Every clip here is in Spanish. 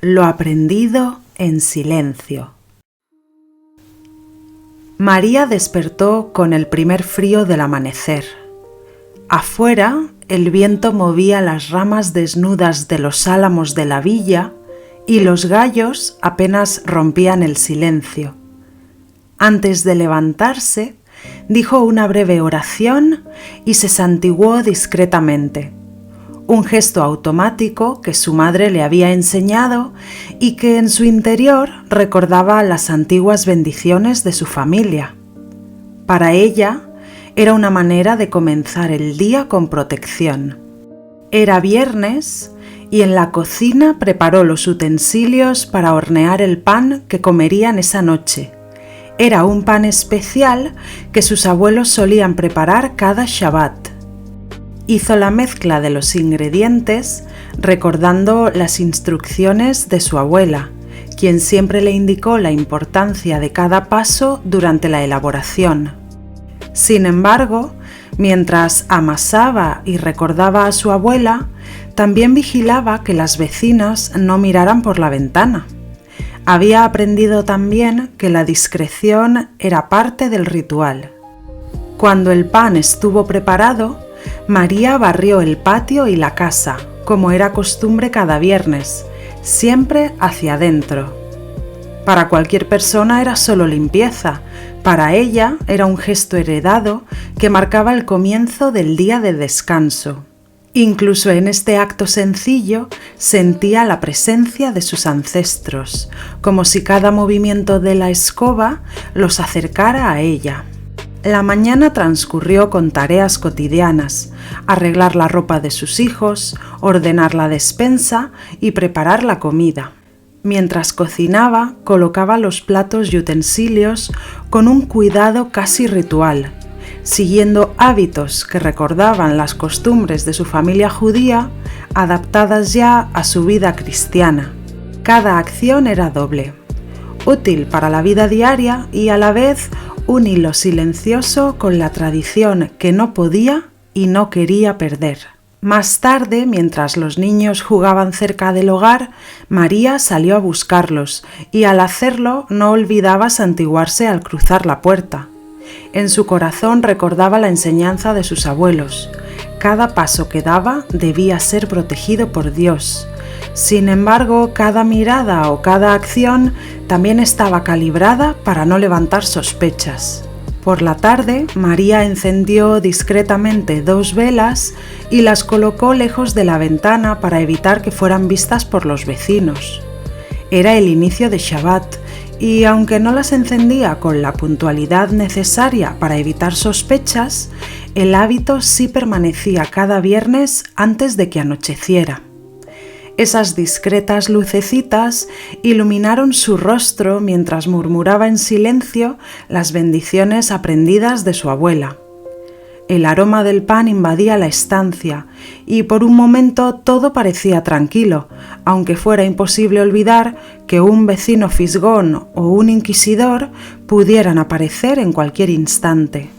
Lo aprendido en silencio. María despertó con el primer frío del amanecer. Afuera, el viento movía las ramas desnudas de los álamos de la villa y los gallos apenas rompían el silencio. Antes de levantarse, dijo una breve oración y se santiguó discretamente. Un gesto automático que su madre le había enseñado y que en su interior recordaba las antiguas bendiciones de su familia. Para ella era una manera de comenzar el día con protección. Era viernes y en la cocina preparó los utensilios para hornear el pan que comerían esa noche. Era un pan especial que sus abuelos solían preparar cada Shabbat. Hizo la mezcla de los ingredientes recordando las instrucciones de su abuela, quien siempre le indicó la importancia de cada paso durante la elaboración. Sin embargo, mientras amasaba y recordaba a su abuela, también vigilaba que las vecinas no miraran por la ventana. Había aprendido también que la discreción era parte del ritual. Cuando el pan estuvo preparado, María barrió el patio y la casa, como era costumbre cada viernes, siempre hacia adentro. Para cualquier persona era solo limpieza, para ella era un gesto heredado que marcaba el comienzo del día de descanso. Incluso en este acto sencillo sentía la presencia de sus ancestros, como si cada movimiento de la escoba los acercara a ella. La mañana transcurrió con tareas cotidianas, arreglar la ropa de sus hijos, ordenar la despensa y preparar la comida. Mientras cocinaba, colocaba los platos y utensilios con un cuidado casi ritual, siguiendo hábitos que recordaban las costumbres de su familia judía, adaptadas ya a su vida cristiana. Cada acción era doble, útil para la vida diaria y a la vez un hilo silencioso con la tradición que no podía y no quería perder. Más tarde, mientras los niños jugaban cerca del hogar, María salió a buscarlos y al hacerlo no olvidaba santiguarse al cruzar la puerta. En su corazón recordaba la enseñanza de sus abuelos. Cada paso que daba debía ser protegido por Dios. Sin embargo, cada mirada o cada acción también estaba calibrada para no levantar sospechas. Por la tarde, María encendió discretamente 2 velas y las colocó lejos de la ventana para evitar que fueran vistas por los vecinos. Era el inicio de Shabbat y, aunque no las encendía con la puntualidad necesaria para evitar sospechas, el hábito sí permanecía cada viernes antes de que anocheciera. Esas discretas lucecitas iluminaron su rostro mientras murmuraba en silencio las bendiciones aprendidas de su abuela. El aroma del pan invadía la estancia y por un momento todo parecía tranquilo, aunque fuera imposible olvidar que un vecino fisgón o un inquisidor pudieran aparecer en cualquier instante.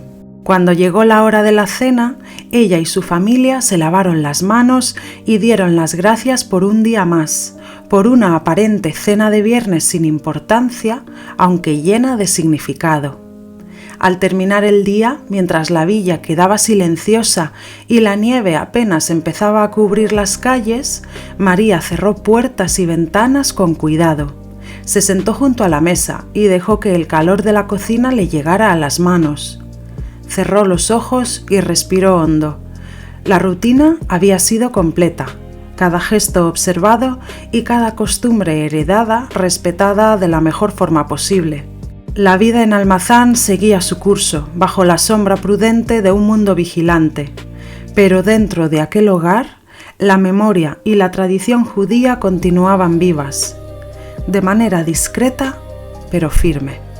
Cuando llegó la hora de la cena, ella y su familia se lavaron las manos y dieron las gracias por un día más, por una aparente cena de viernes sin importancia, aunque llena de significado. Al terminar el día, mientras la villa quedaba silenciosa y la nieve apenas empezaba a cubrir las calles, María cerró puertas y ventanas con cuidado. Se sentó junto a la mesa y dejó que el calor de la cocina le llegara a las manos. Cerró los ojos y respiró hondo. La rutina había sido completa, cada gesto observado y cada costumbre heredada respetada de la mejor forma posible. La vida en Almazán seguía su curso, bajo la sombra prudente de un mundo vigilante, pero dentro de aquel hogar, la memoria y la tradición judía continuaban vivas, de manera discreta pero firme.